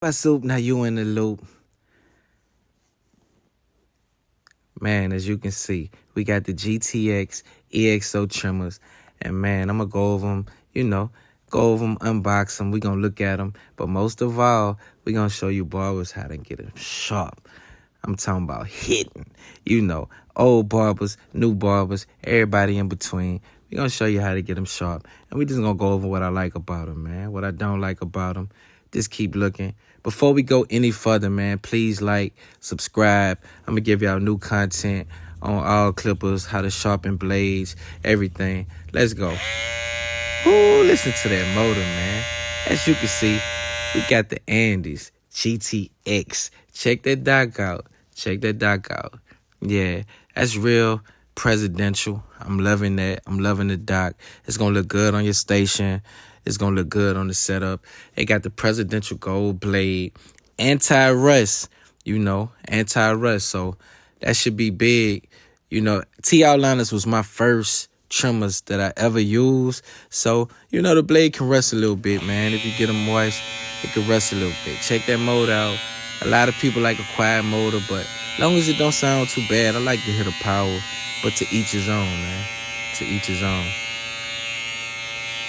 What's up? Now you in the loop. Man, as you can see, we got the GTX-EXO trimmers. And man, I'm going to go over them, go over them, unbox them. We're going to look at them. But most of all, we're going to show you barbers how to get them sharp. I'm talking about hitting, old barbers, new barbers, everybody in between. We're going to show you how to get them sharp. And we just going to go over what I like about them, man. What I don't like about them. Just keep looking. Before we go any further, man, please like, subscribe. I'm going to give y'all new content on all clippers, how to sharpen blades, everything. Let's go. Ooh, listen to that motor, man. As you can see, we got the Andis GTX. Check that dock out. Check that dock out. Yeah, that's real presidential. I'm loving that. I'm loving the dock. It's going to look good on your station. It's going to look good on the setup. It got the presidential gold blade. Anti-rust, anti-rust. So that should be big. T Outliners was my first trimmers that I ever used. So, the blade can rust a little bit, man. If you get them moist, it can rust a little bit. Check that mode out. A lot of people like a quiet motor, but as long as it don't sound too bad, I like to hear the power. But to each his own, man. To each his own.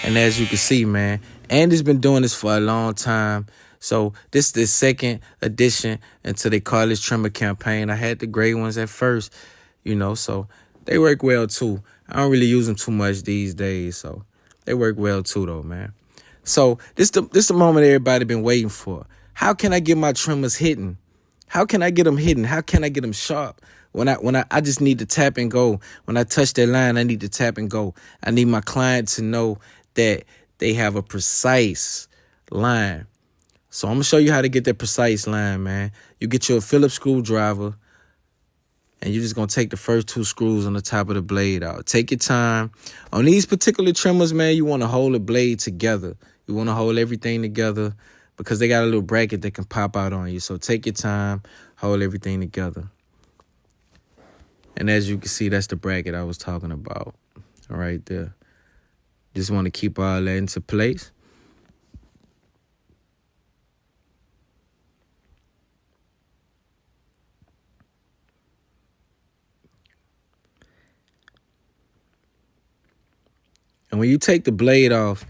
And as you can see, man, Andy's been doing this for a long time. So this is the second edition into the Cordless trimmer campaign. I had the gray ones at first, so they work well too. I don't really use them too much these days, so they work well too, though, man. So this the moment everybody been waiting for. How can I get my trimmers hitting? How can I get them hitting? How can I get them sharp? When I just need to tap and go. When I touch that line, I need to tap and go. I need my client to know that they have a precise line. So I'm going to show you how to get that precise line, man. You get your Phillips screwdriver, and you're just going to take the first two screws on the top of the blade out. Take your time. On these particular trimmers, man, you want to hold the blade together. You want to hold everything together because they got a little bracket that can pop out on you. So take your time, hold everything together. And as you can see, that's the bracket I was talking about right there. Just want to keep all that into place. And when you take the blade off,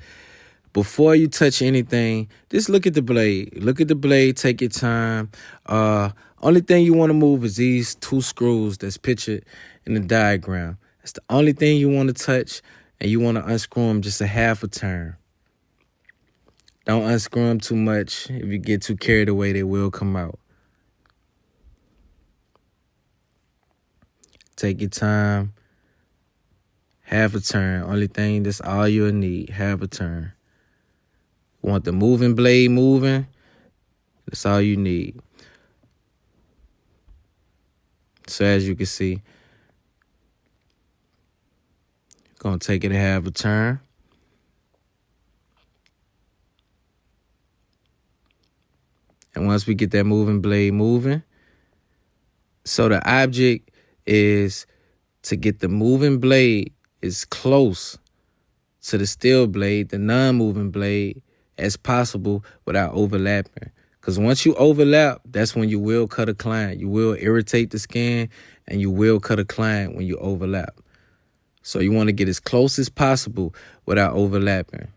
before you touch anything, just look at the blade. Look at the blade, take your time. Only thing you want to move is these two screws that's pictured in the diagram. That's the only thing you want to touch, and you want to unscrew them just a half a turn. Don't unscrew them too much. If you get too carried away, they will come out. Take your time. Half a turn. Only thing, that's all you'll need. Half a turn. You want the moving blade moving. That's all you need. So as you can see, gonna take it a half a turn. And once we get that moving blade moving, so the object is to get the moving blade as close to the steel blade, the non-moving blade, as possible without overlapping. Because once you overlap, that's when you will cut a client. You will irritate the skin, and you will cut a client when you overlap. So you want to get as close as possible without overlapping.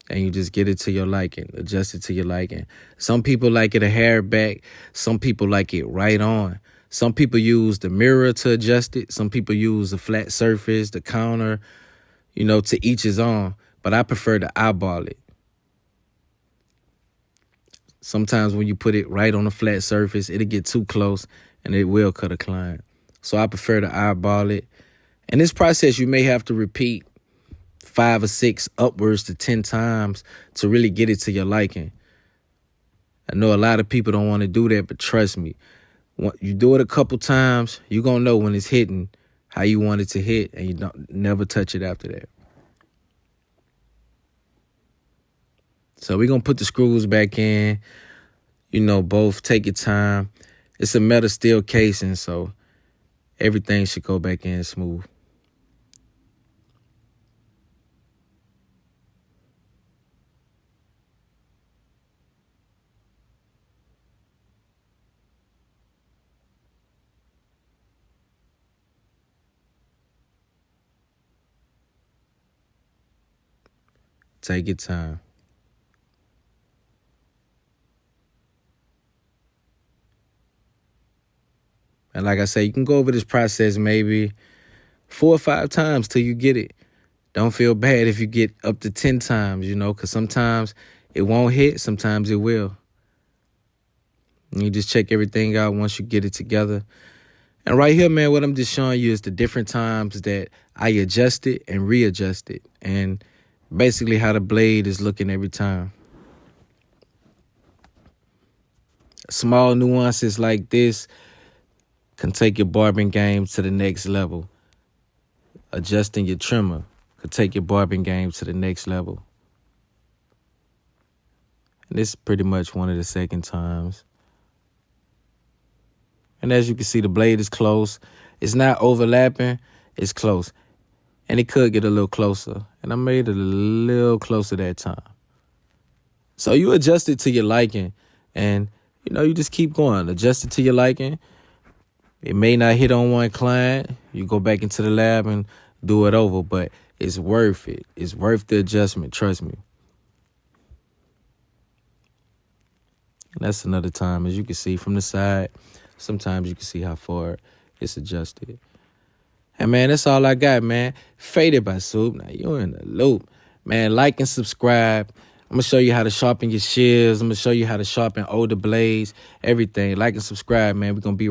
And you just get it to your liking, adjust it to your liking. Some people like it a hair back. Some people like it right on. Some people use the mirror to adjust it. Some people use the flat surface, the counter, to each his own. But I prefer to eyeball it. Sometimes when you put it right on a flat surface, it'll get too close and it will cut a client. So I prefer to eyeball it. In this process, you may have to repeat 5 or 6 upwards to 10 times to really get it to your liking. I know a lot of people don't want to do that, but trust me, you do it a couple times, you're going to know when it's hitting how you want it to hit, and you don't never touch it after that. So we're going to put the screws back in, both take your time. It's a metal steel casing, so everything should go back in smooth. Take your time. And like I say, you can go over this process maybe 4 or 5 times till you get it. Don't feel bad if you get up to 10 times, because sometimes it won't hit, sometimes it will. And you just check everything out once you get it together. And right here, man, what I'm just showing you is the different times that I adjust it and readjust it. And basically how the blade is looking every time. Small nuances like this can take your barbering game to the next level. Adjusting your trimmer could take your barbering game to the next level. And this is pretty much one of the second times. And as you can see, the blade is close. It's not overlapping. It's close. And it could get a little closer. And I made it a little closer that time. So you adjust it to your liking. And, you just keep going. Adjust it to your liking. It may not hit on one client. You go back into the lab and do it over. But it's worth it. It's worth the adjustment. Trust me. And that's another time. As you can see from the side, sometimes you can see how far it's adjusted. And, man, that's all I got, man. Faded by Soup. Now, you're in the loop. Man, like and subscribe. I'm going to show you how to sharpen your shears. I'm going to show you how to sharpen older blades, everything. Like and subscribe, man. We're going to be right